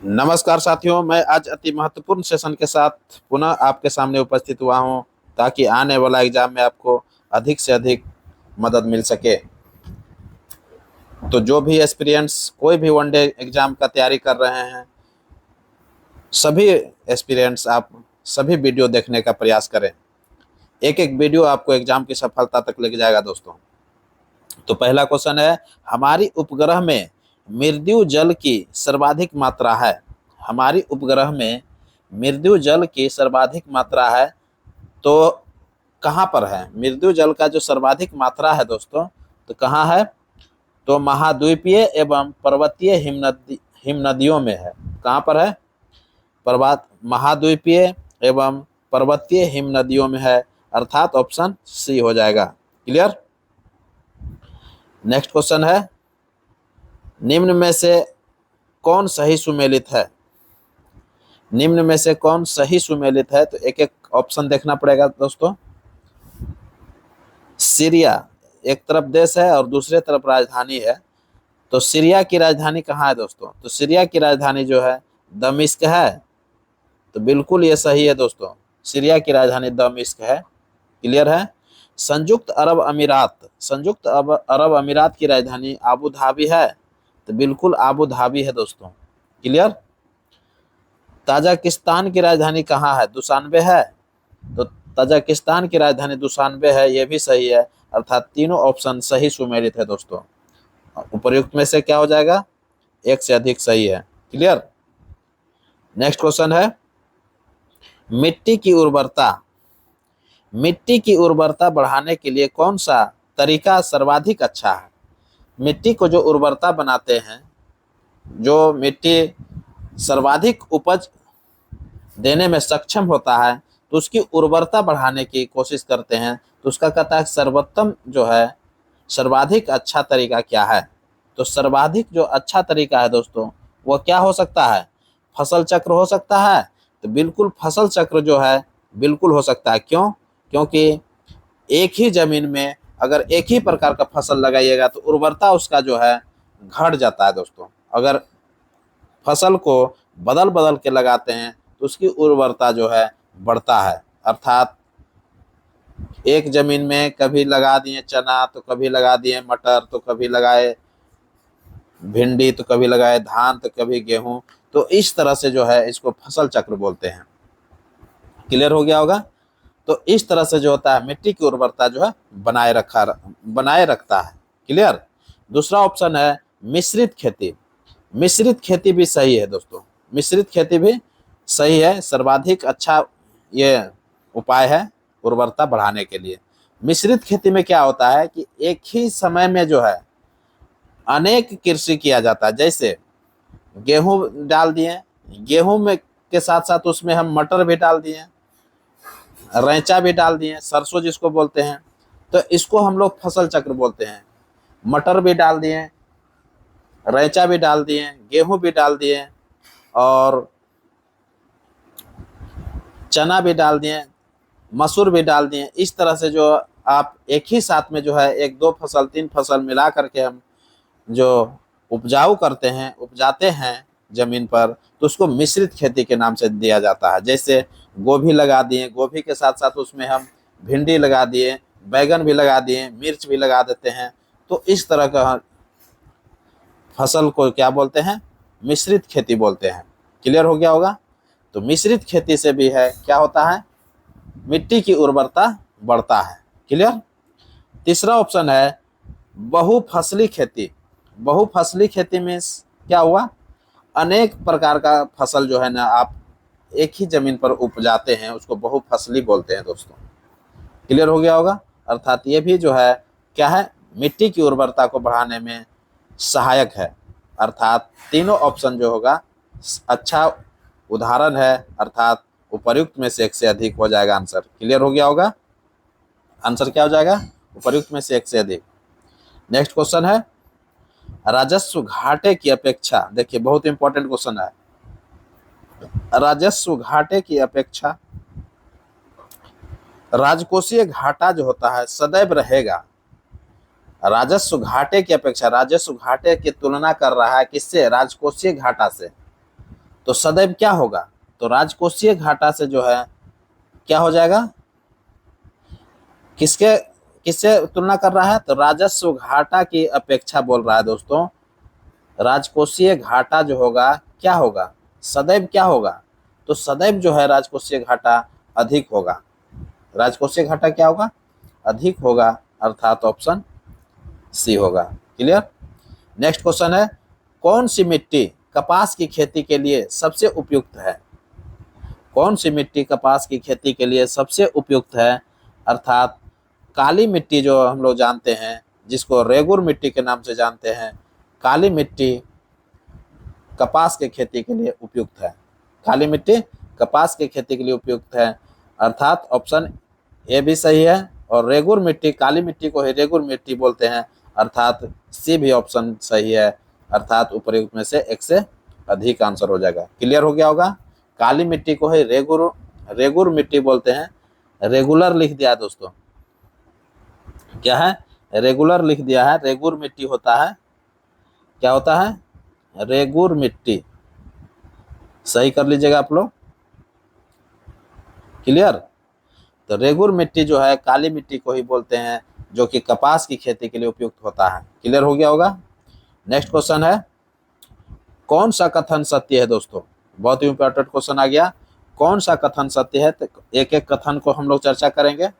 नमस्कार साथियों, मैं आज अति महत्वपूर्ण सेशन के साथ पुनः आपके सामने उपस्थित हुआ हूं ताकि आने वाला एग्जाम में आपको अधिक से अधिक मदद मिल सके। तो जो भी एस्पिरेंट्स कोई भी वनडे एग्जाम का तैयारी कर रहे हैं, सभी एस्पिरेंट्स आप सभी वीडियो देखने का प्रयास करें। एक एक वीडियो आपको एग्जाम की सफलता तक लेके जाएगा दोस्तों। तो पहला क्वेश्चन है, हमारी उपग्रह में मृत्यु जल की सर्वाधिक मात्रा है। हमारी उपग्रह में मृत्यु जल की सर्वाधिक मात्रा है, तो कहाँ पर है? मृत्यु जल का जो सर्वाधिक मात्रा है दोस्तों, तो कहाँ है? तो महाद्वीपीय एवं पर्वतीय हिम नदियों में है। कहाँ पर है? पर्वत महाद्वीपीय एवं पर्वतीय हिम नदियों में है, अर्थात ऑप्शन सी हो जाएगा। क्लियर। नेक्स्ट क्वेश्चन है, निम्न में से कौन सही सुमेलित है? निम्न में से कौन सही सुमेलित है? तो एक एक ऑप्शन देखना पड़ेगा दोस्तों। सीरिया एक तरफ देश है और दूसरे तरफ राजधानी है, तो सीरिया की राजधानी कहाँ है दोस्तों? तो सीरिया की राजधानी जो है दमिश्क है। तो बिल्कुल ये सही है दोस्तों, सीरिया की राजधानी दमिश्क है। क्लियर है। संयुक्त अरब अमीरात की राजधानी आबू धाबी है, तो बिल्कुल आबू धाबी है दोस्तों। क्लियर। ताजिकिस्तान की राजधानी कहाँ है? दुशानबे है, तो ताजिकिस्तान की राजधानी दुशानबे है, ये भी सही है, अर्थात तीनों ऑप्शन सही सुमेलित है दोस्तों। उपर्युक्त में से क्या हो जाएगा? एक से अधिक सही है। क्लियर। नेक्स्ट क्वेश्चन है, मिट्टी की उर्वरता बढ़ाने के लिए कौन सा तरीका सर्वाधिक अच्छा है? मिट्टी को जो उर्वरता बनाते हैं, जो मिट्टी सर्वाधिक उपज देने में सक्षम होता है, तो उसकी उर्वरता बढ़ाने की कोशिश करते हैं, तो उसका कहता है सर्वोत्तम जो है सर्वाधिक अच्छा तरीका क्या है? तो सर्वाधिक जो अच्छा तरीका है दोस्तों, वो क्या हो सकता है? फसल चक्र हो सकता है। तो बिल्कुल फसल चक्र जो है बिल्कुल हो सकता है। क्यों? क्योंकि एक ही जमीन में अगर एक ही प्रकार का फसल लगाइएगा तो उर्वरता उसका जो है घट जाता है दोस्तों। अगर फसल को बदल बदल के लगाते हैं तो उसकी उर्वरता जो है बढ़ता है। अर्थात एक जमीन में कभी लगा दिए चना, तो कभी लगा दिए मटर, तो कभी लगाए भिंडी, तो कभी लगाए धान, तो कभी गेहूं। तो इस तरह से जो है इसको फसल चक्र बोलते हैं। क्लियर हो गया होगा। तो इस तरह से जो होता है मिट्टी की उर्वरता जो है बनाए रखता है। क्लियर। दूसरा ऑप्शन है मिश्रित खेती। मिश्रित खेती भी सही है दोस्तों, मिश्रित खेती भी सही है, सर्वाधिक अच्छा ये उपाय है उर्वरता बढ़ाने के लिए। मिश्रित खेती में क्या होता है कि एक ही समय में जो है अनेक कृषि किया जाता है। जैसे गेहूं डाल दिए, गेहूं में के साथ साथ उसमें हम मटर भी डाल दिए, रैंचा भी डाल दिए, सरसों जिसको बोलते हैं, तो इसको हम लोग फसल चक्र बोलते हैं। मटर भी डाल दिए, रैंचा भी डाल दिए, गेहूं भी डाल दिए और चना भी डाल दिए, मसूर भी डाल दिए। इस तरह से जो आप एक ही साथ में जो है एक दो फसल तीन फसल मिला करके हम जो उपजाते हैं जमीन पर, तो उसको मिश्रित खेती के नाम से दिया जाता है। जैसे गोभी लगा दिए, गोभी के साथ साथ उसमें हम भिंडी लगा दिए, बैगन भी लगा दिए, मिर्च भी लगा देते हैं। तो इस तरह का फसल को क्या बोलते हैं? मिश्रित खेती बोलते हैं। क्लियर हो गया होगा। तो मिश्रित खेती से भी है क्या होता है? मिट्टी की उर्वरता बढ़ता है। क्लियर। तीसरा ऑप्शन है बहुफसली खेती। बहुफसली खेती में क्या हुआ? अनेक प्रकार का फसल जो है ना आप एक ही जमीन पर उपजाते हैं, उसको बहुफसली बोलते हैं दोस्तों। क्लियर हो गया होगा। अर्थात ये भी जो है क्या है? मिट्टी की उर्वरता को बढ़ाने में सहायक है। अर्थात तीनों ऑप्शन जो होगा अच्छा उदाहरण है, अर्थात उपर्युक्त में से एक से अधिक हो जाएगा आंसर। क्लियर हो गया होगा। आंसर क्या हो जाएगा? उपर्युक्त में से एक से अधिक। नेक्स्ट क्वेश्चन है, राजस्व घाटे की अपेक्षा, देखिए बहुत इंपॉर्टेंट क्वेश्चन है, राजस्व घाटे की अपेक्षा राजकोषीय घाटा जो होता है सदैव रहेगा। राजस्व घाटे की अपेक्षा, राजस्व घाटे की तुलना कर रहा है किससे? राजकोषीय घाटा से। तो सदैव क्या होगा, तो राजकोषीय घाटा से जो है क्या हो जाएगा, किसके किससे तुलना कर रहा है, तो राजस्व घाटा की अपेक्षा बोल रहा है दोस्तों। राजकोषीय घाटा जो होगा क्या होगा, सदैव क्या होगा, तो सदैव जो है राजकोषीय घाटा अधिक होगा। राजकोषीय घाटा क्या होगा, अधिक होगा, अर्थात ऑप्शन सी होगा। क्लियर। नेक्स्ट क्वेश्चन है, कौन सी मिट्टी कपास की खेती के लिए सबसे उपयुक्त है। कौन सी मिट्टी कपास की खेती के लिए सबसे उपयुक्त है, अर्थात काली मिट्टी जो हम लोग जानते हैं, जिसको रेगुर मिट्टी के नाम से जानते हैं, काली मिट्टी कपास के खेती के लिए उपयुक्त है। काली मिट्टी कपास की खेती के लिए उपयुक्त है, अर्थात ऑप्शन ए भी सही है। और रेगुर मिट्टी, काली मिट्टी को ही रेगुर मिट्टी बोलते हैं, अर्थात सी भी ऑप्शन सही है, अर्थात उपयुक्त में से एक से अधिक आंसर हो जाएगा। क्लियर हो गया होगा। काली मिट्टी को ही रेगुर मिट्टी बोलते हैं। रेगुलर लिख दिया दोस्तों, क्या है, रेगुलर लिख दिया है, रेगुर मिट्टी होता है, क्या होता है, रेगुर मिट्टी, सही कर लीजिएगा आप लोग। क्लियर। तो रेगुर मिट्टी जो है काली मिट्टी को ही बोलते हैं, जो कि कपास की खेती के लिए उपयुक्त होता है। क्लियर हो गया होगा। नेक्स्ट क्वेश्चन है, कौन सा कथन सत्य है दोस्तों, बहुत ही इंपॉर्टेंट क्वेश्चन आ गया। कौन सा कथन सत्य है, तो एक एक कथन को हम लोग चर्चा करेंगे।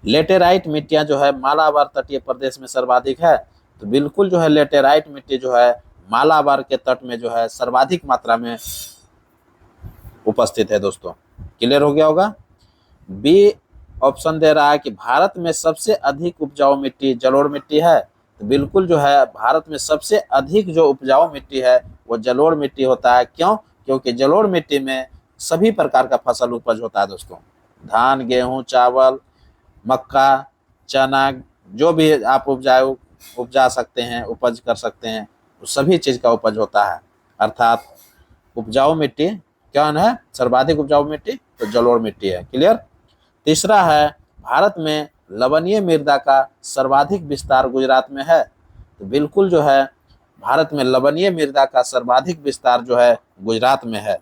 लेटेराइट मिट्टियां जो है मालाबार तटीय प्रदेश में सर्वाधिक है, तो बिल्कुल जो है लेटेराइट मिट्टी जो है मालाबार के तट में जो है सर्वाधिक मात्रा में उपस्थित है दोस्तों। क्लियर हो गया होगा। बी ऑप्शन दे रहा है कि भारत में सबसे अधिक उपजाऊ मिट्टी जलोढ़ मिट्टी है, तो बिल्कुल जो है भारत में सबसे अधिक जो उपजाऊ मिट्टी है वो जलोढ़ मिट्टी होता है। क्यों, क्योंकि जलोढ़ मिट्टी में सभी प्रकार का फसल उपज होता है दोस्तों। धान, गेहूं, चावल, मक्का, चना, जो भी आप उपजा सकते हैं, उपज कर सकते हैं, तो सभी चीज का उपज होता है, अर्थात उपजाऊ मिट्टी क्या है, सर्वाधिक उपजाऊ मिट्टी तो जलोढ़ मिट्टी है। क्लियर। तीसरा है, भारत में लवणीय मृदा का सर्वाधिक विस्तार गुजरात में है, तो बिल्कुल जो है भारत में लवणीय मृदा का सर्वाधिक विस्तार जो है गुजरात में है,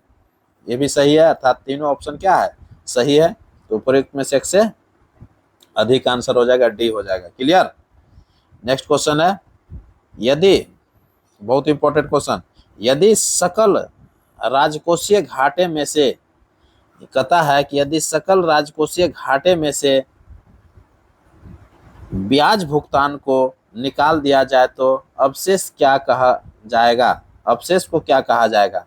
ये भी सही है, अर्थात तीनों ऑप्शन क्या है, सही है। तो उपयुक्त में से एक से अधिक आंसर हो जाएगा, डी हो जाएगा। क्लियर। नेक्स्ट क्वेश्चन है, यदि, बहुत इंपॉर्टेंट क्वेश्चन, यदि सकल राजकोषीय घाटे में से, कहता है कि यदि सकल राजकोषीय घाटे में से ब्याज भुगतान को निकाल दिया जाए तो अवशेष क्या कहा जाएगा, अवशेष को क्या कहा जाएगा।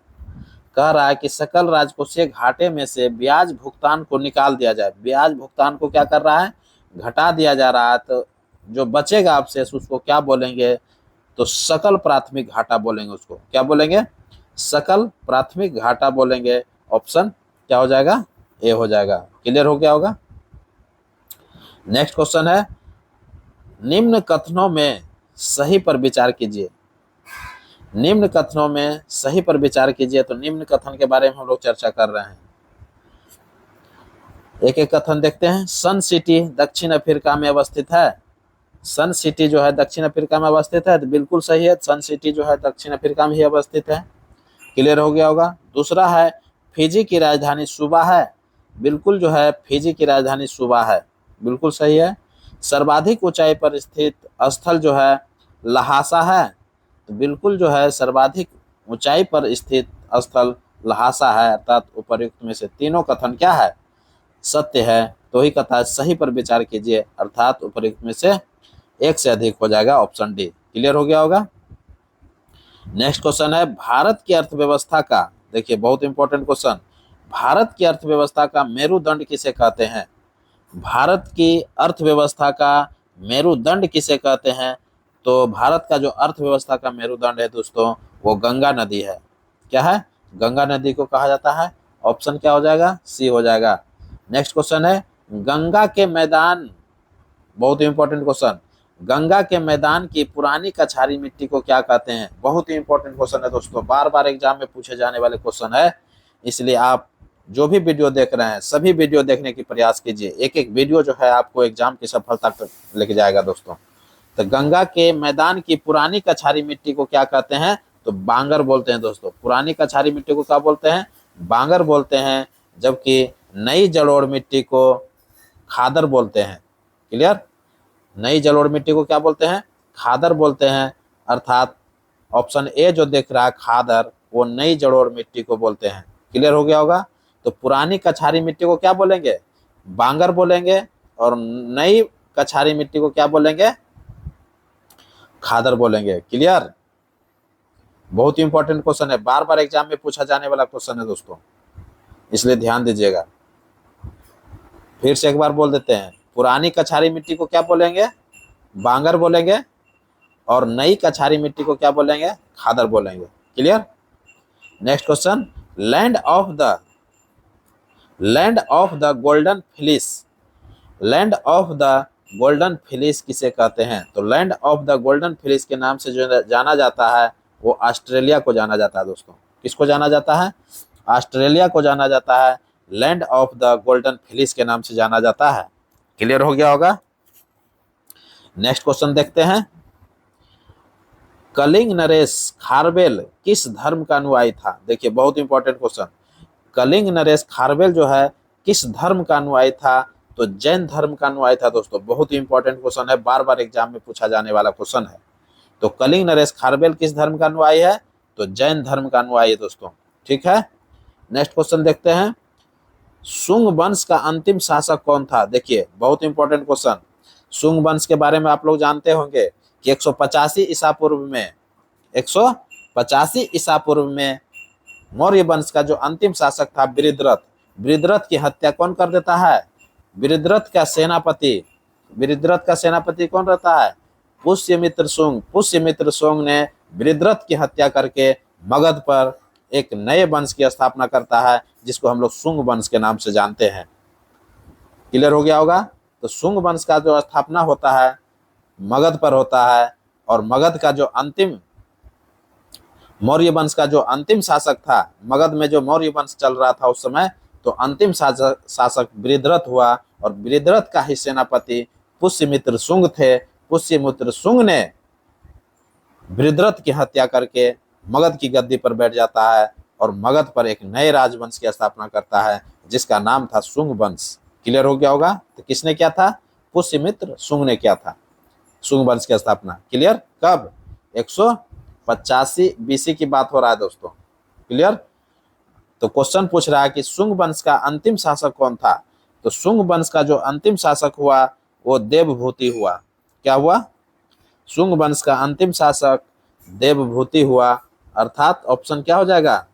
कह रहा है कि सकल राजकोषीय घाटे में से ब्याज भुगतान को निकाल दिया जाए, ब्याज भुगतान को क्या कर रहा है, घटा दिया जा रहा है, तो जो बचेगा अवशेष उसको क्या बोलेंगे, तो सकल प्राथमिक घाटा बोलेंगे, उसको क्या बोलेंगे, सकल प्राथमिक घाटा बोलेंगे। ऑप्शन क्या हो जाएगा, ए हो जाएगा। क्लियर हो गया होगा। नेक्स्ट क्वेश्चन है, निम्न कथनों में सही पर विचार कीजिए। निम्न कथनों में सही पर विचार कीजिए, तो निम्न कथन के बारे में हम लोग चर्चा कर रहे हैं। एक एक कथन देखते हैं। सन सिटी दक्षिण अफ्रीका में अवस्थित है, सन सिटी जो है दक्षिण अफ्रीका में अवस्थित है, तो बिल्कुल सही है, सन सिटी जो है दक्षिण अफ्रीका में ही अवस्थित है। क्लियर हो गया होगा। दूसरा है, फिजी की राजधानी सूबा है, बिल्कुल जो है फिजी की राजधानी सूबा है, बिल्कुल सही है। सर्वाधिक ऊंचाई पर स्थित स्थल जो है लहासा है, तो बिल्कुल जो है सर्वाधिक ऊंचाई पर स्थित स्थल लहासा है, अर्थात उपर्युक्त में से तीनों कथन क्या है, सत्य है। तो ही कथा सही पर विचार कीजिए, अर्थात उपर्युक्त में से एक से अधिक हो जाएगा, ऑप्शन डी। क्लियर हो गया होगा। नेक्स्ट क्वेश्चन है, भारत की अर्थव्यवस्था का, देखिए बहुत इंपॉर्टेंट क्वेश्चन, भारत की अर्थव्यवस्था का मेरुदंड किसे कहते हैं। भारत की अर्थव्यवस्था का मेरुदंड किसे कहते हैं, तो भारत का जो अर्थव्यवस्था का मेरुदंड है दोस्तों वो गंगा नदी है। क्या है, गंगा नदी को कहा जाता है। ऑप्शन क्या हो जाएगा, सी हो जाएगा। नेक्स्ट क्वेश्चन है, गंगा के मैदान, बहुत ही इंपॉर्टेंट क्वेश्चन, गंगा के मैदान की पुरानी कछारी मिट्टी को क्या कहते हैं। बहुत ही इंपॉर्टेंट क्वेश्चन है दोस्तों, बार बार एग्जाम में पूछे जाने वाले क्वेश्चन है, इसलिए आप जो भी वीडियो देख रहे हैं सभी वीडियो देखने की प्रयास कीजिए। एक एक वीडियो जो है आपको एग्जाम की सफलता तक लेके जाएगा दोस्तों। तो गंगा के मैदान की पुरानी कछारी मिट्टी को क्या कहते हैं, तो बांगर बोलते हैं दोस्तों। पुरानी कछारी मिट्टी को क्या बोलते हैं? बांगर बोलते हैं, जबकि नई जलोढ़ मिट्टी को खादर बोलते हैं। क्लियर? नई जलोढ़ मिट्टी को क्या बोलते हैं? खादर बोलते हैं। अर्थात ऑप्शन ए जो देख रहा है खादर, वो नई जलोढ़ मिट्टी को बोलते हैं। क्लियर हो गया होगा? तो पुरानी कछारी मिट्टी को क्या बोलेंगे? बांगर बोलेंगे, और नई कछारी मिट्टी को क्या बोलेंगे? खादर बोलेंगे। क्लियर? बहुत ही इंपॉर्टेंट क्वेश्चन है, बार बार एग्जाम में पूछा जाने वाला क्वेश्चन है दोस्तों, इसलिए ध्यान दीजिएगा। फिर से एक बार बोल देते हैं, पुरानी कछारी मिट्टी को क्या बोलेंगे? बांगर बोलेंगे, और नई कछारी मिट्टी को क्या बोलेंगे? खादर बोलेंगे। Clear? Next question, land of the golden Phyllis, land of the golden Phyllis किसे कहते हैं? तो land of the golden Phyllis के नाम से जो जाना जाता है वो ऑस्ट्रेलिया को जाना जाता है दोस्तों। किसको जाना जाता है? ऑस्ट्रेलिया को जाना जाता है। Land of the golden Phyllis के नाम से जाना जाता है। क्लियर हो गया होगा? नेक्स्ट क्वेश्चन देखते हैं, कलिंग नरेश खारवेल किस धर्म का अनुयायी था? देखिए बहुत इंपॉर्टेंट क्वेश्चन, कलिंग नरेश खारवेल जो है किस धर्म का अनुयायी था? तो जैन धर्म का अनुयायी था दोस्तों। बहुत ही इंपॉर्टेंट क्वेश्चन है, बार बार एग्जाम में पूछा जाने वाला क्वेश्चन है। तो कलिंग नरेश खारवेल किस धर्म का अनुयायी है? तो जैन धर्म का अनुयायी है दोस्तों। ठीक है? नेक्स्ट क्वेश्चन देखते हैं, शुंग वंश का अंतिम शासक कौन था? देखिए बहुत इंपॉर्टेंट क्वेश्चन, शुंग वंश के बारे में आप लोग जानते होंगे कि 185 ईसा पूर्व में 185 ईसा पूर्व में मौर्य वंश का जो अंतिम शासक था बृहद्रथ, बृहद्रथ की हत्या कौन कर देता है? बृहद्रथ का सेनापति कौन रहता है? पुष्यमित्र शुंग। पुष्यमित्र शुंग ने बृहद्रथ की हत्या करके मगध पर एक नए वंश की स्थापना करता है, जिसको हम लोग शुंग वंश के नाम से जानते हैं। क्लियर हो गया होगा? तो शुंग वंश का जो स्थापना होता है मगध पर होता है, और मगध का जो अंतिम मौर्य वंश का जो अंतिम शासक था, मगध में जो मौर्य वंश चल रहा था उस समय, तो अंतिम शासक बृहद्रथ हुआ, और बृहद्रथ का ही सेनापति पुष्यमित्र शुंग थे। पुष्यमित्र शुंग ने बृहद्रथ की हत्या करके मगध की गद्दी पर बैठ जाता है, और मगध पर एक नए राजवंश की स्थापना करता है, जिसका नाम था शुंग वंश। क्लियर हो गया होगा? तो किसने किया था? पुष्यमित्र शुंग ने किया था शुंग वंश की स्थापना। क्लियर? कब? 185 बीसी की बात हो रहा है दोस्तों। क्लियर? तो क्वेश्चन पूछ रहा है कि शुंग वंश का अंतिम शासक कौन था? तो शुंग वंश का जो अंतिम शासक हुआ वो देवभूति हुआ। क्या हुआ? शुंग वंश का अंतिम शासक देवभूति हुआ। अर्थात ऑप्शन क्या हो जाएगा?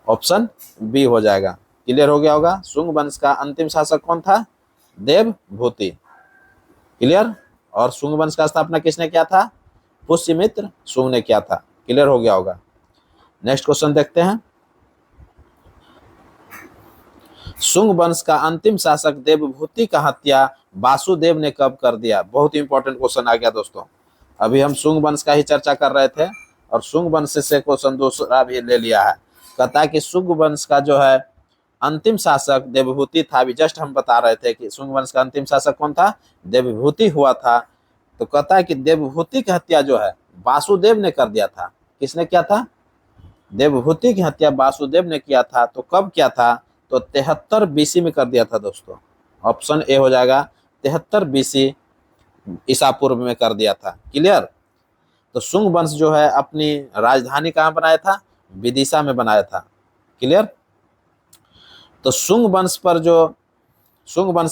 ऑप्शन बी हो जाएगा। क्लियर हो गया होगा? शुंग वंश का अंतिम शासक कौन था? देवभूति। क्लियर? और शुंग वंश का स्थापना किसने किया था? पुष्यमित्र शुंग ने किया था। क्लियर हो गया होगा? नेक्स्ट क्वेश्चन देखते हैं, शुंग वंश का अंतिम शासक देवभूति का हत्या वासुदेव ने कब कर दिया? बहुत इंपॉर्टेंट क्वेश्चन आ गया दोस्तों। अभी हम शुंग वंश का ही चर्चा कर रहे थे, और शुंग वंश से क्वेश्चन दूसरा भी ले लिया है। कहता है कि शुंग वंश का जो है अंतिम शासक देवभूति था। अभी जस्ट हम बता रहे थे कि शुंग वंश का अंतिम शासक कौन था? देवभूति हुआ था। तो कहता है कि देवभूति की हत्या जो है वासुदेव ने कर दिया था। किसने किया था? देवभूति की हत्या वासुदेव ने किया था। तो कब किया था? तो 73 बीसी में कर दिया था दोस्तों। ऑप्शन ए हो जाएगा, 73 बीसी ईसा पूर्व में कर दिया था। क्लियर? तो शुंग वंश जो है अपनी राजधानी कहाँ बनाया था? विदिशा में बनाया था। क्लियर? तो शुंग वंश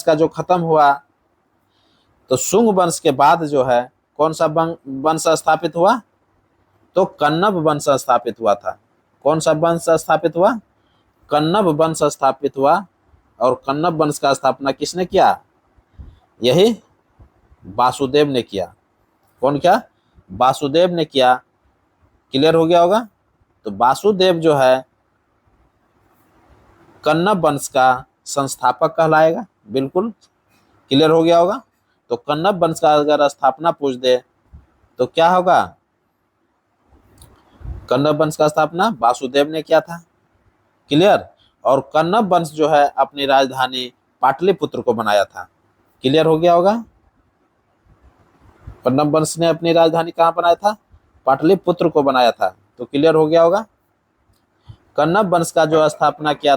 का जो खत्म हुआ, तो शुंग वंश के बाद जो है कौन सा वंश स्थापित हुआ? तो कन्नब वंश स्थापित हुआ था। कौन सा वंश स्थापित हुआ? कन्नब वंश स्थापित हुआ। और कन्नब वंश का स्थापना किसने किया? यही वासुदेव ने किया। कौन किया? वासुदेव ने किया। क्लियर हो गया होगा? तो वासुदेव जो है कन्नब वंश का संस्थापक कहलाएगा। बिल्कुल क्लियर हो गया होगा? तो कन्नब वंश का अगर स्थापना पूछ दे तो क्या होगा? कन्नब वंश का स्थापना वासुदेव ने किया था। क्लियर? और कन्नब वंश जो है अपनी राजधानी पाटलिपुत्र को बनाया था। क्लियर हो गया होगा? कन्नब वंश ने अपनी राजधानी कहाँ बनाया था? पाटलिपुत्र को बनाया था। तो क्लियर हो गया होगा। कण्व वंश का जो स्थापना किया,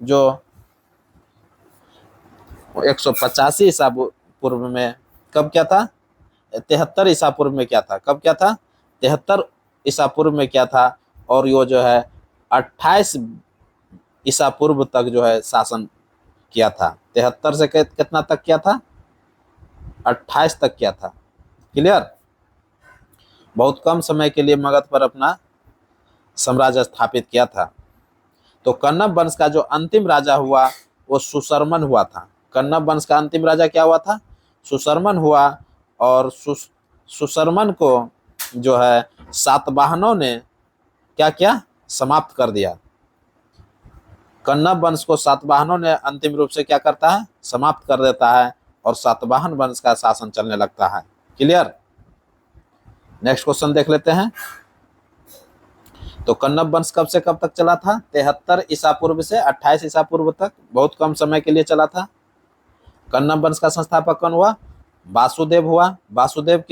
जो 185 ईसा पूर्व में, कब क्या था? 73 ईसा पूर्व में क्या था? कब क्या था? 73 ईसा पूर्व में क्या था? और यो जो है 28 ईसा पूर्व तक जो है शासन किया था। 73 से कितना तक किया था? 28 तक किया था। क्लियर। बहुत कम समय के लिए मगध पर अपना साम्राज्य स्थापित किया था। तो कण्व वंश का जो अंतिम राजा हुआ वो सुशर्मन हुआ था। कण्व वंश का अंतिम राजा क्या हुआ था? सुशर्मन हुआ। और सुशर्मन को जो है सातवाहनों ने क्या किया? समाप्त कर दिया। कण्व वंश को सातवाहनों ने अंतिम रूप से क्या करता है? समाप्त कर देता है और सातवाहन वंश का शासन चलने लगता है। क्लियर। नेक्स्ट क्वेश्चन देख लेते हैं। तो कण्व वंश कब से कब तक चला था? 73 ईसा पूर्व से 28 ईसा पूर्व तक, बहुत कम समय के लिए चला था। कण्व वंश का संस्थापक कौन हुआ? वासुदेव हुआ। वासुदेव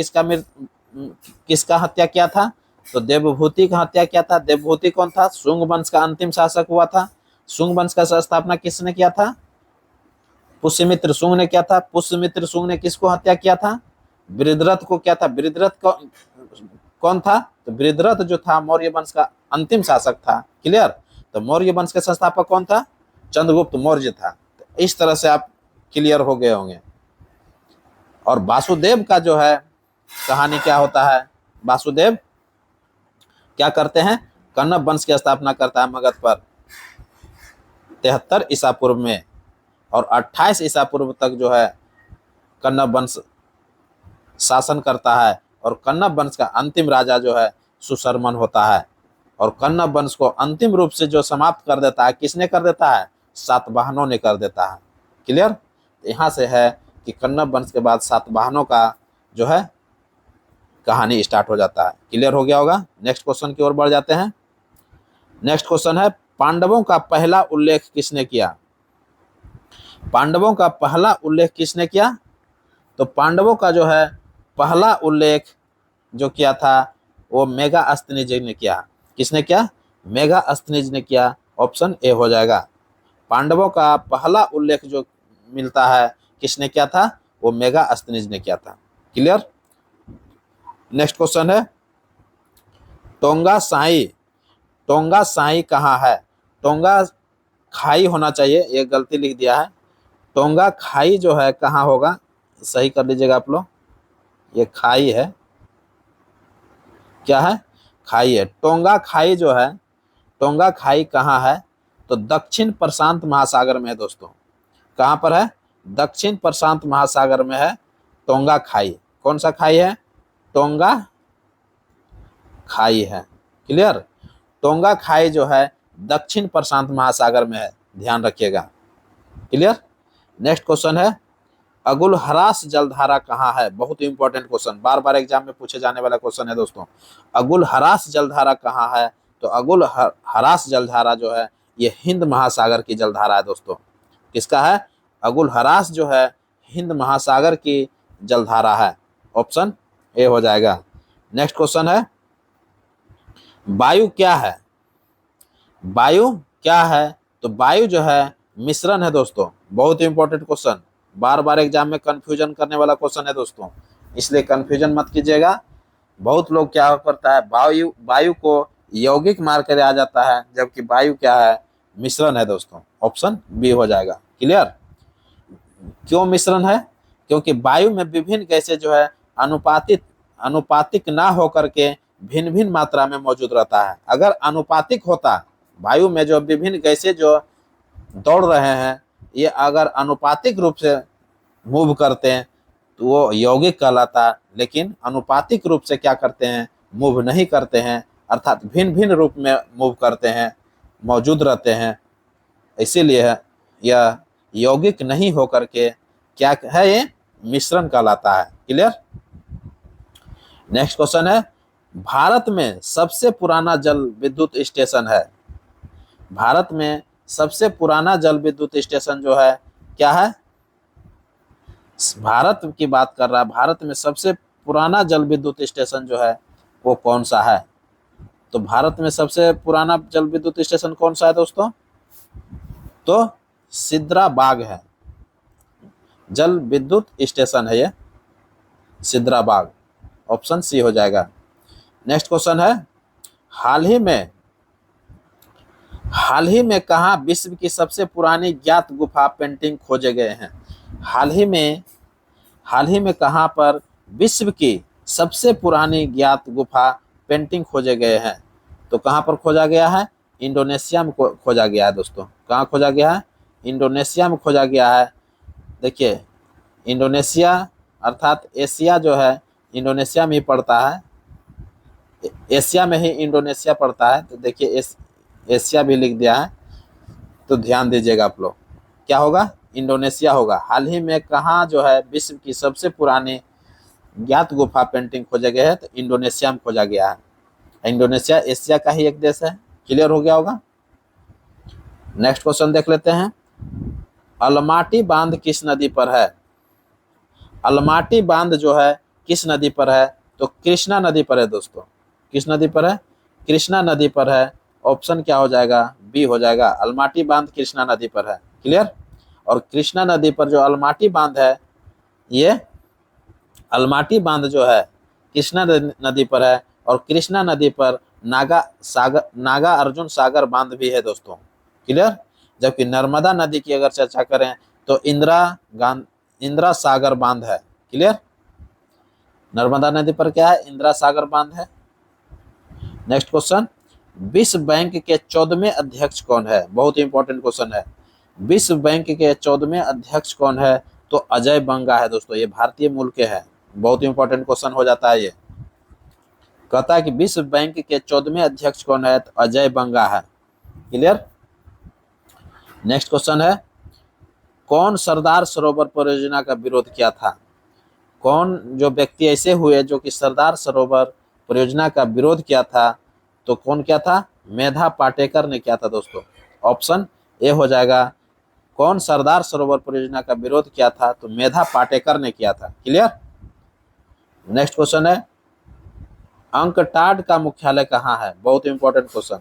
किसका हत्या किया था? तो देवभूति का हत्या किया था। देवभूति कौन था? शुंग वंश का अंतिम शासक हुआ था। शुंग वंश का स्थापना किसने किया था? पुष्यमित्र शुंग ने किया था। पुष्यमित्र शुंग ने किसको हत्या किया था? वृद्धरथ को किया था। वृद्धरथ कौन था? तो वृद्धरथ जो था मौर्य वंश का अंतिम शासक था। क्लियर। तो मौर्य वंश के संस्थापक कौन था? चंद्रगुप्त मौर्य था। तो इस तरह से आप क्लियर हो गए होंगे। और वासुदेव का जो है कहानी क्या होता है? वासुदेव क्या करते हैं? कण्व वंश की स्थापना करता है मगध पर 73 ईसा पूर्व में, और 28 ईसा पूर्व तक जो है कण्व वंश शासन करता है। और कण्व वंश का अंतिम राजा जो है सुशर्मन होता है। और कण्व वंश को अंतिम रूप से जो समाप्त कर देता है, किसने कर देता है? सातवाहनों ने कर देता है। क्लियर। यहाँ से है कि कण्व वंश के बाद सातवाहनों का जो है कहानी स्टार्ट हो जाता है। क्लियर हो गया होगा। नेक्स्ट क्वेश्चन की ओर बढ़ जाते हैं। नेक्स्ट क्वेश्चन है, पांडवों का पहला उल्लेख किसने किया? पांडवों का पहला उल्लेख किसने किया? तो पांडवों का जो है पहला उल्लेख जो किया था वो मेगास्थनीज ने किया। किसने किया? मेगास्थनीज ने किया। ऑप्शन ए हो जाएगा। पांडवों का पहला उल्लेख जो मिलता है किसने किया था? वो मेगास्थनीज ने किया था। क्लियर। नेक्स्ट क्वेश्चन है, टोंगा साई। टोंगा साई कहाँ है? टोंगा खाई होना चाहिए, ये गलती लिख दिया है। टोंगा खाई जो है कहाँ होगा? सही कर लीजिएगा आप लोग। ये खाई है, क्या है? खाई है। टोंगा खाई जो है, टोंगा खाई कहाँ है? तो दक्षिण प्रशांत महासागर में है दोस्तों। कहाँ पर है? दक्षिण प्रशांत महासागर में है टोंगा खाई। कौन सा खाई है? टोंगा खाई है। क्लियर। टोंगा खाई जो है दक्षिण प्रशांत महासागर में है, ध्यान रखिएगा। क्लियर। नेक्स्ट क्वेश्चन है, अगुलहरास जलधारा कहाँ है? बहुत इंपॉर्टेंट क्वेश्चन, बार बार एग्जाम में पूछे जाने वाला क्वेश्चन है दोस्तों। अगुलहरास जलधारा कहाँ है? तो अगुलहरास जलधारा जो है ये हिंद महासागर की जलधारा है दोस्तों। किसका है? अगुलहरास जो है हिंद महासागर की जलधारा है। ऑप्शन ए हो जाएगा। नेक्स्ट क्वेश्चन है, वायु क्या है? वायु क्या है? तो वायु जो है मिश्रण है दोस्तों। बहुत इंपॉर्टेंट क्वेश्चन, बार बार एग्जाम में कंफ्यूजन करने वाला क्वेश्चन है दोस्तों, इसलिए कंफ्यूजन मत कीजिएगा। बहुत लोग क्या करता है, वायु को यौगिक मार कर आ जाता है, जबकि वायु क्या है? मिश्रण है दोस्तों। ऑप्शन बी हो जाएगा। क्लियर। क्यों मिश्रण है? क्योंकि वायु में विभिन्न गैसें जो है अनुपातिक ना होकर के भिन्न भिन्न मात्रा में मौजूद रहता है। अगर अनुपातिक होता, वायु में जो विभिन्न गैसें जो दौड़ रहे हैं ये अगर अनुपातिक रूप से मूव करते हैं तो वो यौगिक कहलाता, लेकिन अनुपातिक रूप से क्या करते हैं? मूव नहीं करते हैं, अर्थात भिन्न भिन्न रूप में मूव करते हैं, मौजूद रहते हैं, इसीलिए यह यौगिक नहीं होकर के क्या है? ये मिश्रण कहलाता है। क्लियर। नेक्स्ट क्वेश्चन है, भारत में सबसे पुराना जल विद्युत स्टेशन है। भारत में सबसे पुराना जल विद्युत स्टेशन जो है क्या है? भारत की बात कर रहा है। भारत में सबसे पुराना जल विद्युत स्टेशन जो है वो कौन सा है? तो भारत में सबसे पुराना जल विद्युत स्टेशन कौन सा है दोस्तों? तो सिद्राबाग है, जल विद्युत स्टेशन है ये सिद्राबाग। ऑप्शन सी हो जाएगा। नेक्स्ट क्वेश्चन है, हाल ही में कहाँ विश्व की सबसे पुरानी ज्ञात गुफा पेंटिंग खोजे गए हैं? हाल ही में कहाँ पर विश्व की सबसे पुरानी ज्ञात गुफा पेंटिंग खोजे गए हैं? तो कहाँ पर खोजा गया है? इंडोनेशिया में खोजा गया है दोस्तों। कहाँ खोजा गया है? इंडोनेशिया में खोजा गया है। देखिए, इंडोनेशिया अर्थात एशिया जो है इंडोनेशिया में ही पड़ता है, एशिया में ही इंडोनेशिया पड़ता है। तो देखिए एशिया भी लिख दिया है, तो ध्यान दीजिएगा आप लोग, क्या होगा? इंडोनेशिया होगा। हाल ही में कहाँ जो है विश्व की सबसे पुरानी ज्ञात गुफा पेंटिंग खोजे गए हैं? तो इंडोनेशिया में खोजा गया है। इंडोनेशिया एशिया का ही एक देश है। क्लियर हो गया होगा। नेक्स्ट क्वेश्चन देख लेते हैं, अलमाटी बांध किस नदी पर है? अलमाटी बांध जो है किस नदी पर है? तो कृष्णा नदी पर है दोस्तों। किस नदी पर है? कृष्णा नदी पर है। ऑप्शन क्या हो जाएगा? बी हो जाएगा। अलमाटी बांध कृष्णा नदी पर है। क्लियर। और कृष्णा नदी पर जो अलमाटी बांध है, ये अलमाटी बांध जो है कृष्णा नदी पर है। और कृष्णा नदी पर नागा अर्जुन सागर बांध भी है दोस्तों। क्लियर। जबकि नर्मदा नदी की अगर चर्चा करें तो इंदिरा सागर बांध है। क्लियर। नर्मदा नदी पर क्या है? इंदिरा सागर बांध है। नेक्स्ट क्वेश्चन, विश्व बैंक के 14वें अध्यक्ष कौन है? बहुत इंपॉर्टेंट क्वेश्चन है। विश्व बैंक के 14वें अध्यक्ष कौन है? तो अजय बंगा है दोस्तों। ये भारतीय मूल के है। बहुत इंपॉर्टेंट क्वेश्चन हो जाता है। ये कहता है कि विश्व बैंक के 14वें अध्यक्ष कौन है? तो अजय बंगा है। क्लियर। नेक्स्ट क्वेश्चन है, कौन सरदार सरोवर परियोजना का विरोध किया था? कौन जो व्यक्ति ऐसे हुए जो कि सरदार सरोवर परियोजना का विरोध किया था? तो कौन किया था? मेधा पाटेकर ने किया था दोस्तों। ऑप्शन ए हो जाएगा। कौन सरदार सरोवर परियोजना का विरोध किया था? तो मेधा पाटेकर ने किया था। क्लियर। नेक्स्ट क्वेश्चन है, अंकटाड का मुख्यालय कहाँ है? बहुत इंपॉर्टेंट क्वेश्चन।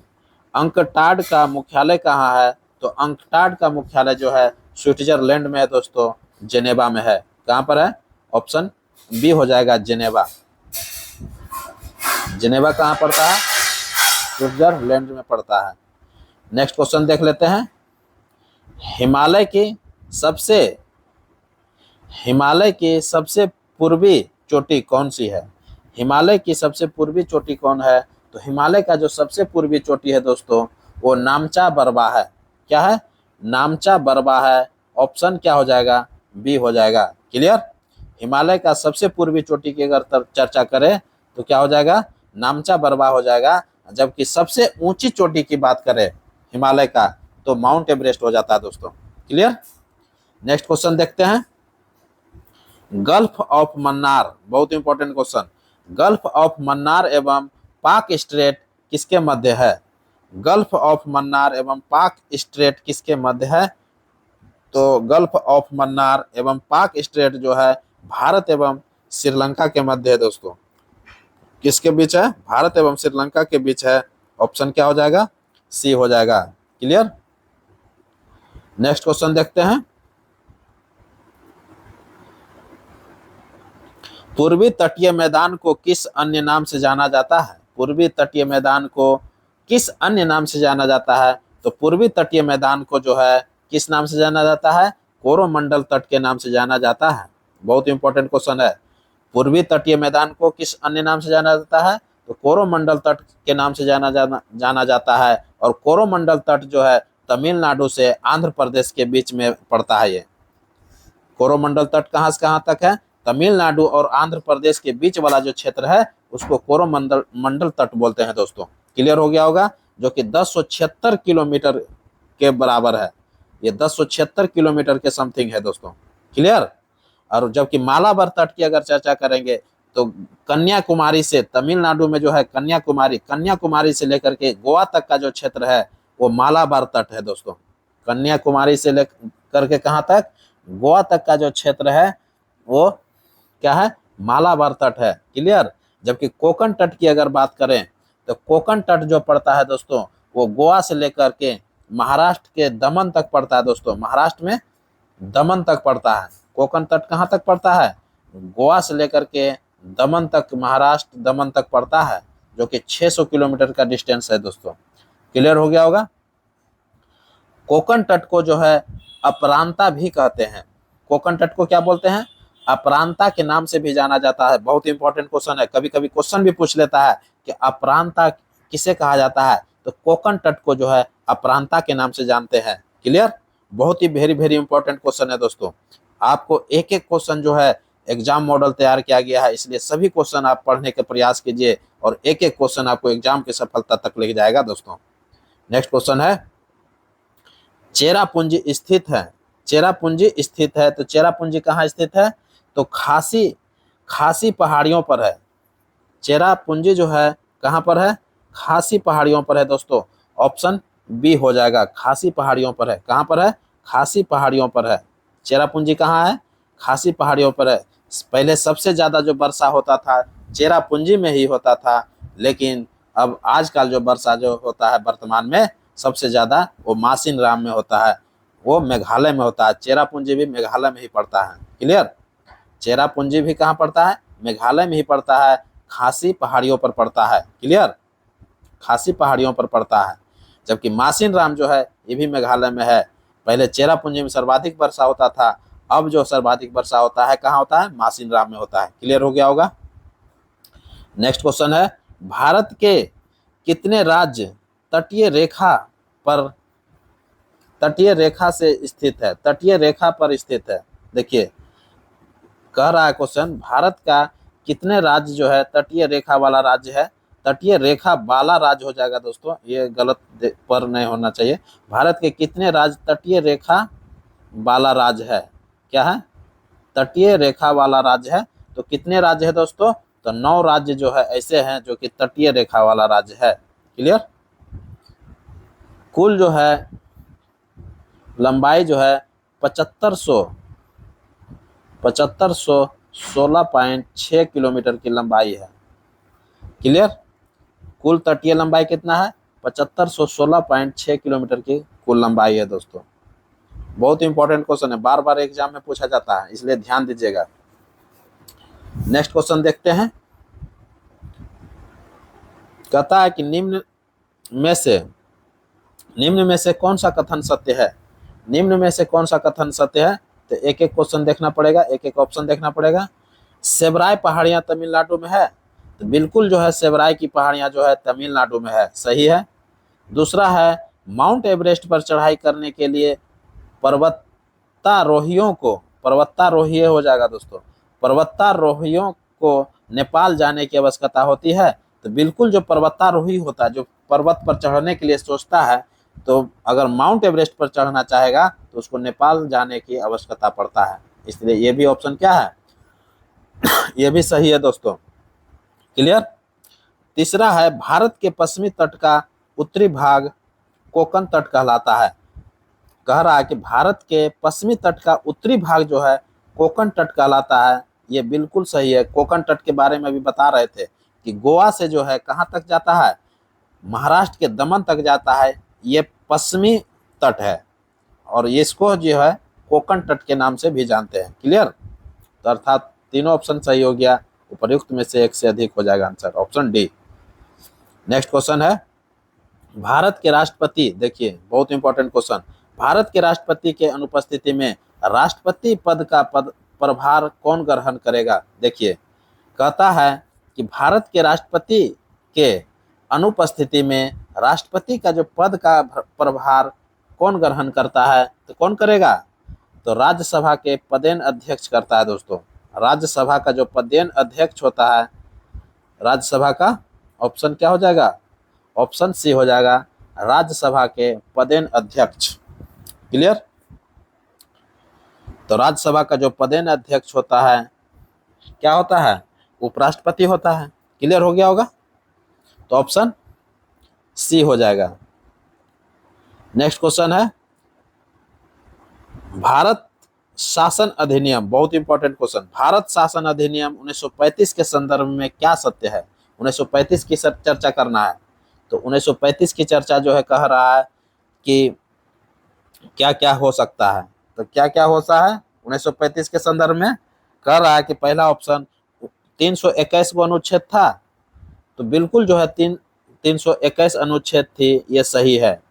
अंकटाड का मुख्यालय कहाँ है? तो अंकटाड का मुख्यालय जो है स्विट्जरलैंड में है दोस्तों, जेनेवा में है। कहाँ पर है? ऑप्शन बी हो जाएगा, जेनेवा। जेनेवा कहाँ पड़ता है? स्विट्जरलैंड में पड़ता है। नेक्स्ट क्वेश्चन देख लेते हैं, हिमालय की सबसे पूर्वी चोटी कौन सी है? हिमालय की सबसे पूर्वी चोटी कौन है? तो हिमालय का जो सबसे पूर्वी चोटी है दोस्तों, वो नामचा बरवा है। क्या है? नामचा बरवा है। ऑप्शन क्या हो जाएगा? बी हो जाएगा। क्लियर। हिमालय का सबसे पूर्वी चोटी की अगर चर्चा करें तो क्या हो जाएगा? नामचा बरवा हो जाएगा। जबकि सबसे ऊंची चोटी की बात करें हिमालय का तो माउंट एवरेस्ट हो जाता है दोस्तों। क्लियर। नेक्स्ट क्वेश्चन देखते हैं, गल्फ ऑफ मन्नार। बहुत important question. Gulf of Mannar एवं पाक स्ट्रेट किसके मध्य है? गल्फ ऑफ मन्नार एवं पाक स्ट्रेट किसके मध्य है? तो गल्फ ऑफ मन्नार एवं पाक स्ट्रेट जो है भारत एवं श्रीलंका के मध्य है दोस्तों। किसके बीच है? भारत एवं श्रीलंका के बीच है। ऑप्शन क्या हो जाएगा? सी हो जाएगा। क्लियर। नेक्स्ट क्वेश्चन देखते हैं, पूर्वी तटीय मैदान को किस अन्य नाम से जाना जाता है? पूर्वी तटीय मैदान को किस अन्य नाम से जाना जाता है? तो पूर्वी तटीय मैदान को जो है किस नाम से जाना जाता है? कोरोमंडल तट के नाम से जाना जाता है। बहुत इंपॉर्टेंट क्वेश्चन है। पूर्वी तटीय मैदान को किस अन्य नाम से जाना जाता है? तो कोरोमंडल तट के नाम से जाना जाता है। और कोरोमंडल तट जो है तमिलनाडु से आंध्र प्रदेश के बीच में पड़ता है। ये कोरोमंडल तट कहाँ से कहाँ तक है? तमिलनाडु और आंध्र प्रदेश के बीच वाला जो क्षेत्र है उसको कोरोमंडल तट बोलते हैं दोस्तों। क्लियर हो गया होगा। जो कि 1076 किलोमीटर के बराबर है। ये 1076 किलोमीटर के समथिंग है दोस्तों। क्लियर। और जबकि मालाबार तट की अगर चर्चा करेंगे तो कन्याकुमारी से, तमिलनाडु में जो है कन्याकुमारी से लेकर के गोवा तक का जो क्षेत्र है वो मालाबार तट है दोस्तों। कन्याकुमारी से लेकर के कहाँ तक? गोवा तक का जो क्षेत्र है वो क्या है? मालाबार तट है। क्लियर। जबकि कोंकण तट की अगर बात करें तो कोंकण तट जो पड़ता है दोस्तों वो गोवा से लेकर के महाराष्ट्र के दमन तक पड़ता है दोस्तों, महाराष्ट्र में दमन तक पड़ता है। कोंकण तट कहाँ तक पड़ता है? गोवा से लेकर के दमन तक, महाराष्ट्र दमन तक पड़ता है, जो कि 600 किलोमीटर का डिस्टेंस है दोस्तों। क्लियर हो गया होगा। कोंकण तट को जो है अपरांता भी कहते हैं। कोंकण तट को क्या बोलते हैं? अपरांता के नाम से भी जाना जाता है। बहुत इंपॉर्टेंट क्वेश्चन है, कभी कभी क्वेश्चन भी पूछ लेता है कि अपरांता किसे कहा जाता है, तो कोंकण तट को जो है अपरांता के नाम से जानते हैं। क्लियर। बहुत ही वेरी वेरी इंपॉर्टेंट क्वेश्चन है दोस्तों। आपको एक एक क्वेश्चन जो है एग्जाम मॉडल तैयार किया गया है, इसलिए सभी क्वेश्चन आप पढ़ने के प्रयास कीजिए और एक एक क्वेश्चन आपको एग्जाम की सफलता तक ले जाएगा दोस्तों। नेक्स्ट क्वेश्चन है, चेरापूंजी स्थित है। चेरापूंजी स्थित है, तो चेरापूंजी कहाँ स्थित है? तो खासी पहाड़ियों पर है। चेरापूंजी जो है कहाँ पर है? खासी पहाड़ियों पर है दोस्तों। ऑप्शन बी हो जाएगा, खासी पहाड़ियों पर है। कहाँ पर है? खासी पहाड़ियों पर है। चेरापूंजी कहाँ है? खासी पहाड़ियों पर है। पहले सबसे ज्यादा जो वर्षा होता था चेरापूंजी में ही होता था, लेकिन अब आजकल जो वर्षा जो होता है वर्तमान में सबसे ज्यादा वो मासिन राम में होता है, वो मेघालय में होता है। चेरापूंजी भी मेघालय में ही पड़ता है। क्लियर। चेरापूंजी भी कहाँ पड़ता है? मेघालय में ही पड़ता है, खासी पहाड़ियों पर पड़ता है। क्लियर। खासी पहाड़ियों पर पड़ता है। जबकि मासिन राम जो है ये भी मेघालय में है। पहले चेरापूंजी में सर्वाधिक वर्षा होता था, अब जो सर्वाधिक वर्षा होता है कहाँ होता है? मासिन राम में होता है। क्लियर हो गया होगा। नेक्स्ट क्वेश्चन है, भारत के कितने राज्य तटीय रेखा से स्थित है? तटीय रेखा पर स्थित है। देखिए कह रहा है क्वेश्चन, भारत का कितने राज्य जो है तटीय रेखा वाला राज्य है? तटीय रेखा वाला राज्य हो जाएगा दोस्तों, ये गलत पर नहीं होना चाहिए। भारत के कितने राज्य तटीय रेखा वाला राज्य है? क्या है? तटीय रेखा वाला राज्य है। तो कितने राज्य है दोस्तों? तो 9 राज्य जो है ऐसे हैं जो कि तटीय रेखा वाला राज्य है। क्लियर। कुल जो है लंबाई जो है 7516.6 किलोमीटर की लंबाई है। क्लियर। कुल तटीय लंबाई कितना है? 7516.6 किलोमीटर की कुल लंबाई है दोस्तों। बहुत इंपॉर्टेंट क्वेश्चन है, बार बार एग्जाम में पूछा जाता है, इसलिए ध्यान दीजिएगा। नेक्स्ट क्वेश्चन देखते हैं। कहता है कि निम्न में से कौन सा कथन सत्य है? निम्न में से कौन सा कथन सत्य है? तो एक एक क्वेश्चन देखना पड़ेगा, एक एक ऑप्शन देखना पड़ेगा। सेबराय पहाड़ियां तमिलनाडु में है, तो बिल्कुल जो है सेबराय की पहाड़ियां जो है तमिलनाडु में है, सही है। दूसरा है, माउंट एवरेस्ट पर चढ़ाई करने के लिए पर्वतारोही हो जाएगा दोस्तों, पर्वतारोहियों को नेपाल जाने की आवश्यकता होती है। तो बिल्कुल जो पर्वतारोही होता है, जो पर्वत पर चढ़ने के लिए सोचता है, तो अगर माउंट एवरेस्ट पर चढ़ना चाहेगा तो उसको नेपाल जाने की आवश्यकता पड़ता है, इसलिए ये भी ऑप्शन क्या है? ये भी सही है दोस्तों। क्लियर। तीसरा है, भारत के पश्चिमी तट का उत्तरी भाग कोंकण तट कहलाता है। कह रहा है कि भारत के पश्चिमी तट का उत्तरी भाग जो है कोंकण तट कहलाता है। ये बिल्कुल सही है। कोंकण तट के बारे में भी बता रहे थे कि गोवा से जो है कहाँ तक जाता है? महाराष्ट्र के दमन तक जाता है, ये पश्चिमी तट है और इसको जो है कोंकण तट के नाम से भी जानते हैं। क्लियर। तो अर्थात तीनों ऑप्शन सही हो गया, उपर्युक्त में से एक से अधिक हो जाएगा answer, option D. Next question है, भारत के राष्ट्रपति, देखिए बहुत इंपॉर्टेंट क्वेश्चन, भारत के राष्ट्रपति के अनुपस्थिति में राष्ट्रपति पद का प्रभार कौन ग्रहण करेगा? देखिए कहता है कि भारत के राष्ट्रपति के अनुपस्थिति में राष्ट्रपति का जो पद का प्रभार कौन ग्रहण करता है? तो कौन करेगा? तो राज्यसभा के पदेन अध्यक्ष करता है दोस्तों। राज्यसभा का जो पदेन अध्यक्ष होता है राज्यसभा का, ऑप्शन क्या हो जाएगा? ऑप्शन सी हो जाएगा, राज्यसभा के पदेन अध्यक्ष। क्लियर। तो राज्यसभा का जो पदेन अध्यक्ष होता है क्या होता है? उपराष्ट्रपति होता है। क्लियर हो गया होगा। तो ऑप्शन सी हो जाएगा। नेक्स्ट क्वेश्चन है, भारत शासन अधिनियम, बहुत इंपॉर्टेंट क्वेश्चन, भारत शासन अधिनियम 1935 के संदर्भ में क्या सत्य है? 1935 की चर्चा करना है। तो 1935 की चर्चा जो है कह रहा है कि क्या क्या हो सकता है। तो क्या क्या हो सकता है 1935 के संदर्भ में? कह रहा है कि पहला ऑप्शन 321 को अनुच्छेद था, तो बिल्कुल जो है 321 अनुच्छेद थी, ये सही है।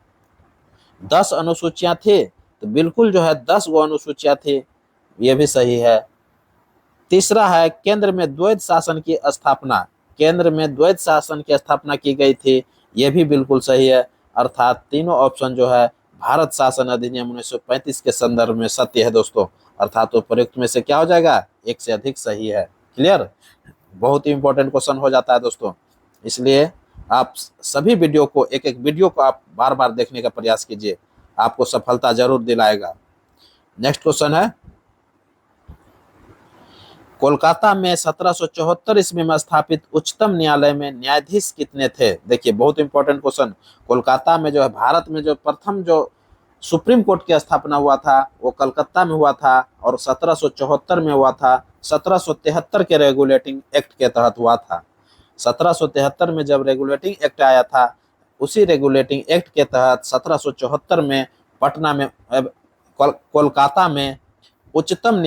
10 अनुसूचियां थी, तो बिल्कुल जो है 10 गो अनुसूचियां थी, ये भी सही है। तीसरा है केंद्र में द्वैध शासन की स्थापना, केंद्र में द्वैध शासन की स्थापना की गई थी, ये भी बिल्कुल सही है। अर्थात तीनों ऑप्शन जो है भारत शासन अधिनियम 1935 के संदर्भ में सत्य है दोस्तों। अर्थात उपयुक्त में से क्या हो जाएगा? एक से अधिक सही है। क्लियर? बहुत ही इंपॉर्टेंट क्वेश्चन हो जाता है दोस्तों, इसलिए आप सभी वीडियो को, एक एक वीडियो को आप बार बार देखने का प्रयास कीजिए, आपको सफलता जरूर दिलाएगा। नेक्स्ट क्वेश्चन है, कोलकाता में 1774 ईस्वी में स्थापित उच्चतम न्यायालय में न्यायाधीश कितने थे? देखिए बहुत इंपॉर्टेंट क्वेश्चन, कोलकाता में जो है भारत में जो प्रथम जो सुप्रीम कोर्ट की स्थापना हुआ था वो कलकत्ता में हुआ था और 1774 में हुआ था। 1773 के रेगुलेटिंग एक्ट के तहत हुआ था। 1773 में जब रेगुलेटिंग एक्ट आया था, उसी रेगुलेटिंग एक्ट के तहत 1774 में पटना में कोलकाता में उच्चतम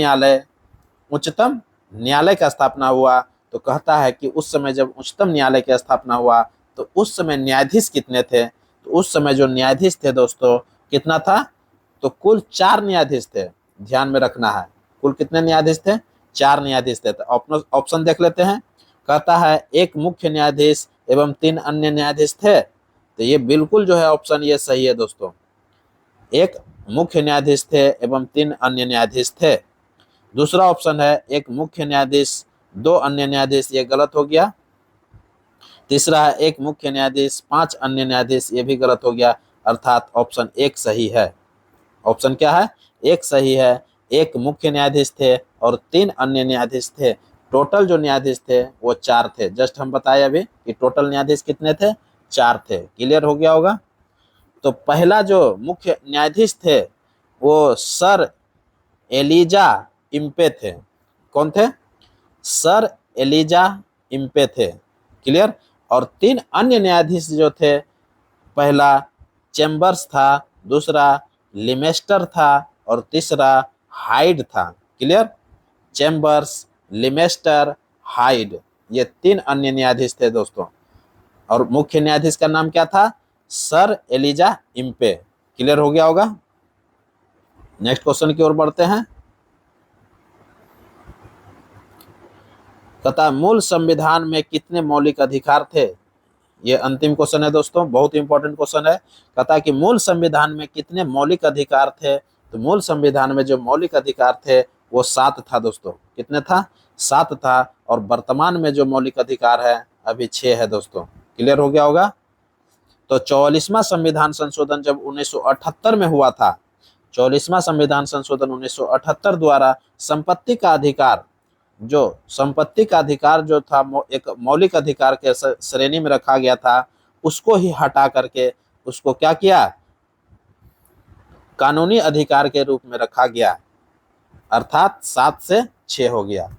न्यायालय का स्थापना हुआ। तो कहता है कि उस समय जब उच्चतम न्यायालय की स्थापना हुआ तो उस समय न्यायाधीश कितने थे? तो उस समय जो न्यायाधीश थे दोस्तों, कितना था? तो कुल 4 न्यायाधीश थे, ध्यान में रखना है। कुल कितने न्यायाधीश थे? 4 न्यायाधीश थे। तो ऑप्शन देख लेते हैं। कहता है 1 मुख्य न्यायाधीश एवं 3 अन्य न्यायाधीश थे, तो ये बिल्कुल जो है ऑप्शन ये सही है दोस्तों। 1 मुख्य न्यायाधीश थे एवं 3 अन्य न्यायाधीश थे। दूसरा ऑप्शन है 1 मुख्य न्यायाधीश 2 अन्य न्यायाधीश, ये गलत हो गया। तीसरा है 1 मुख्य न्यायाधीश 5 अन्य न्यायाधीश, ये भी गलत हो गया। अर्थात ऑप्शन 1 सही है। ऑप्शन क्या है? 1 सही है। 1 मुख्य न्यायाधीश थे और 3 अन्य न्यायाधीश थे। टोटल जो न्यायाधीश थे वो 4 थे। जस्ट हम बताए अभी कि टोटल न्यायाधीश कितने थे? 4 थे। क्लियर हो गया होगा। तो पहला जो मुख्य न्यायाधीश थे वो सर एलिजा इम्पे थे। कौन थे? सर एलिजा इम्पे थे। क्लियर? और 3 अन्य न्यायाधीश जो थे, पहला चेम्बर्स था, दूसरा लिमेस्टर था और तीसरा हाइड था। क्लियर? चेम्बर्स, लिमेस्टर, हाइड, ये 3 अन्य न्यायाधीश थे दोस्तों। और मुख्य न्यायाधीश का नाम क्या था? Sir Elijah Impey. क्लियर हो गया होगा। नेक्स्ट क्वेश्चन की ओर बढ़ते हैं। तथा मूल संविधान में कितने मौलिक अधिकार थे? ये अंतिम क्वेश्चन है दोस्तों, बहुत इंपॉर्टेंट क्वेश्चन है। कहता है कि मूल संविधान में कितने मौलिक अधिकार थे? तो मूल संविधान में जो मौलिक अधिकार थे वो 7 था दोस्तों। कितने था? 7 था। और वर्तमान में जो मौलिक अधिकार है अभी 6 है दोस्तों। क्लियर हो गया होगा। तो 44वां संविधान संशोधन जब 1978 में हुआ था, 44वां संविधान संशोधन 1978 द्वारा संपत्ति का अधिकार जो था एक मौलिक अधिकार के श्रेणी में रखा गया था, उसको ही हटा करके उसको क्या किया? कानूनी अधिकार के रूप में रखा गया। अर्थात 7 से 6 हो गया।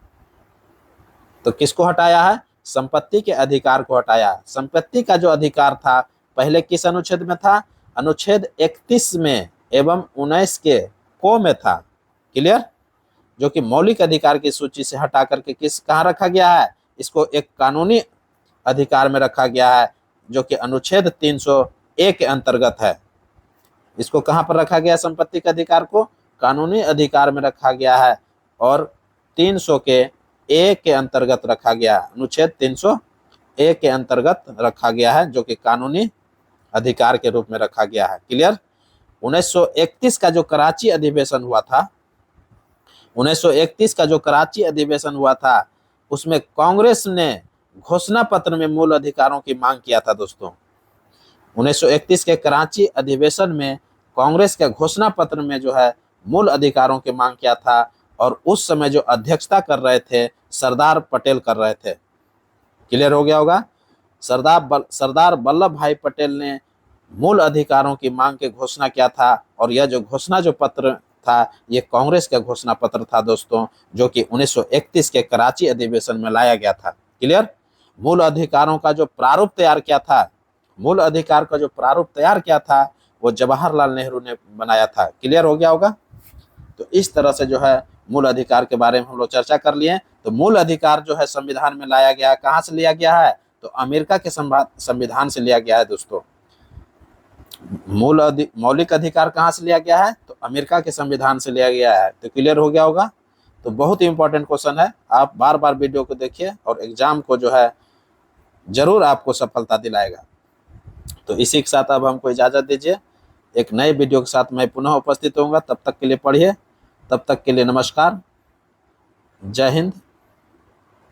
तो किसको हटाया है? संपत्ति के अधिकार को हटाया। संपत्ति का जो अधिकार था पहले किस अनुच्छेद में था? अनुच्छेद 31 में एवं 19 के को में था। क्लियर? जो कि मौलिक अधिकार की सूची से हटा करके कहाँ रखा गया है? इसको एक कानूनी अधिकार में रखा गया है, जो कि अनुच्छेद 300A के अंतर्गत है। इसको कहाँ पर रखा गया? संपत्ति के अधिकार को कानूनी अधिकार में रखा गया है और 300 के ए के अंतर्गत रखा गया है। अनुच्छेद 300A के अंतर्गत रखा गया है, जो कि कानूनी अधिकार के रूप में रखा गया है। क्लियर? 1931 का जो कराची अधिवेशन हुआ था, 1931 का जो कराची अधिवेशन हुआ था, उसमें कांग्रेस ने घोषणा पत्र में मूल अधिकारों की मांग किया था दोस्तों। 1931 के कराची अधिवेशन में कांग्रेस के घोषणा पत्र में जो है मूल अधिकारों की मांग किया था और उस समय जो अध्यक्षता कर रहे थे सरदार पटेल कर रहे थे। क्लियर हो गया होगा। सरदार वल्लभ भाई पटेल ने मूल अधिकारों की मांग की घोषणा किया था और यह जो घोषणा जो पत्र था, ये कांग्रेस का घोषणा पत्र था दोस्तों, जो कि 1931 के कराची अधिवेशन में लाया गया था। क्लियर। मूल अधिकारों का जो प्रारूप तैयार किया था, मूल अधिकार का जो प्रारूप तैयार किया था, वो जवाहरलाल नेहरू ने बनाया था। क्लियर हो गया होगा। तो इस तरह से जो है मूल अधिकार के बारे में हम लोग चर्चा कर लिए। तो मूल अधिकार जो है संविधान में लाया गया है, कहाँ से लिया गया है? तो अमेरिका के संविधान से लिया गया है दोस्तों। मौलिक अधिकार कहाँ से लिया गया है? तो अमेरिका के संविधान से लिया गया है। तो क्लियर हो गया होगा। तो बहुत ही इंपॉर्टेंट क्वेश्चन है, आप बार बार वीडियो को देखिए और एग्जाम को जो है जरूर आपको सफलता दिलाएगा। तो इसी के साथ अब हमको इजाजत दीजिए, एक नए वीडियो के साथ मैं पुनः उपस्थित होऊंगा। तब तक के लिए पढ़िए, तब तक के लिए नमस्कार, जय हिंद,